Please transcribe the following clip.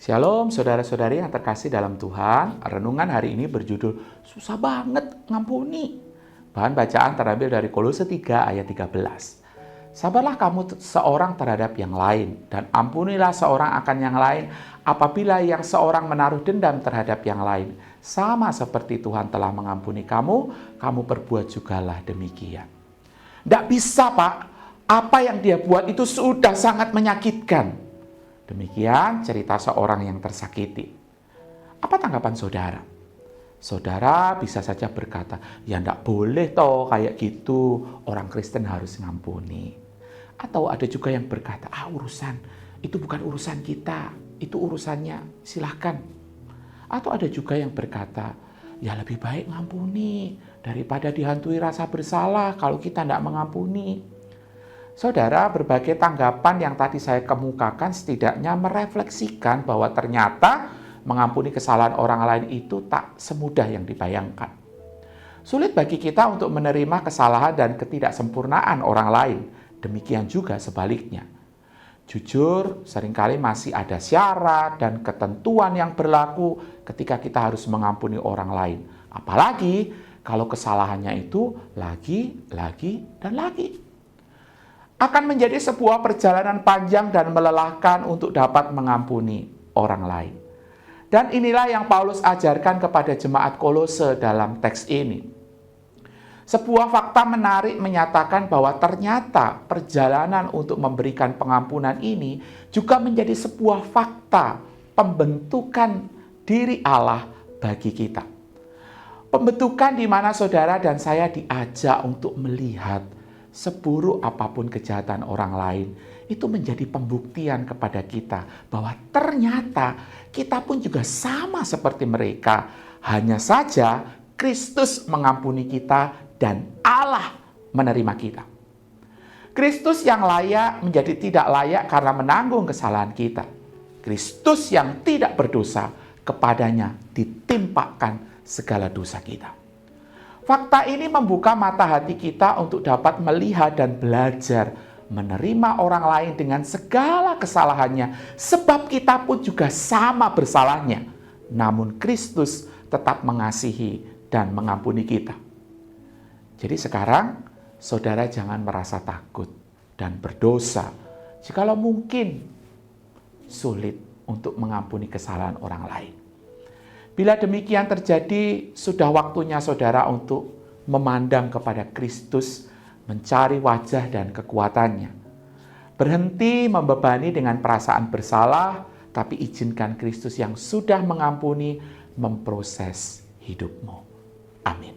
Shalom saudara-saudari yang terkasih dalam Tuhan. Renungan hari ini berjudul susah banget ngampuni. Bahan bacaan terambil dari Kolose 3 ayat 13. Sabarlah kamu seorang terhadap yang lain, dan ampunilah seorang akan yang lain apabila yang seorang menaruh dendam terhadap yang lain. Sama seperti Tuhan telah mengampuni kamu, kamu perbuat jugalah demikian. Tidak bisa, Pak. Apa yang dia buat itu sudah sangat menyakitkan. Demikian cerita seorang yang tersakiti. Apa tanggapan saudara? Saudara bisa saja berkata, ya enggak boleh toh kayak gitu, orang Kristen harus ngampuni. Atau ada juga yang berkata, itu bukan urusan kita, itu urusannya, silahkan. Atau ada juga yang berkata, ya lebih baik ngampuni daripada dihantui rasa bersalah kalau kita enggak mengampuni. Saudara, berbagai tanggapan yang tadi saya kemukakan setidaknya merefleksikan bahwa ternyata mengampuni kesalahan orang lain itu tak semudah yang dibayangkan. Sulit bagi kita untuk menerima kesalahan dan ketidaksempurnaan orang lain, demikian juga sebaliknya. Jujur, seringkali masih ada syarat dan ketentuan yang berlaku ketika kita harus mengampuni orang lain. Apalagi kalau kesalahannya itu lagi, dan lagi. Akan menjadi sebuah perjalanan panjang dan melelahkan untuk dapat mengampuni orang lain. Dan inilah yang Paulus ajarkan kepada jemaat Kolose dalam teks ini. Sebuah fakta menarik menyatakan bahwa ternyata perjalanan untuk memberikan pengampunan ini juga menjadi sebuah fakta pembentukan diri Allah bagi kita. Pembentukan di mana saudara dan saya diajak untuk melihat seburuk apapun kejahatan orang lain, itu menjadi pembuktian kepada kita bahwa ternyata kita pun juga sama seperti mereka. Hanya saja Kristus mengampuni kita dan Allah menerima kita. Kristus yang layak menjadi tidak layak karena menanggung kesalahan kita. Kristus yang tidak berdosa, kepadanya ditimpakan segala dosa kita. Fakta ini membuka mata hati kita untuk dapat melihat dan belajar menerima orang lain dengan segala kesalahannya, sebab kita pun juga sama bersalahnya. Namun Kristus tetap mengasihi dan mengampuni kita. Jadi sekarang saudara jangan merasa takut dan berdosa jikalau mungkin sulit untuk mengampuni kesalahan orang lain. Bila demikian terjadi, sudah waktunya saudara untuk memandang kepada Kristus, mencari wajah dan kekuatannya. Berhenti membebani dengan perasaan bersalah, tapi izinkan Kristus yang sudah mengampuni memproses hidupmu. Amin.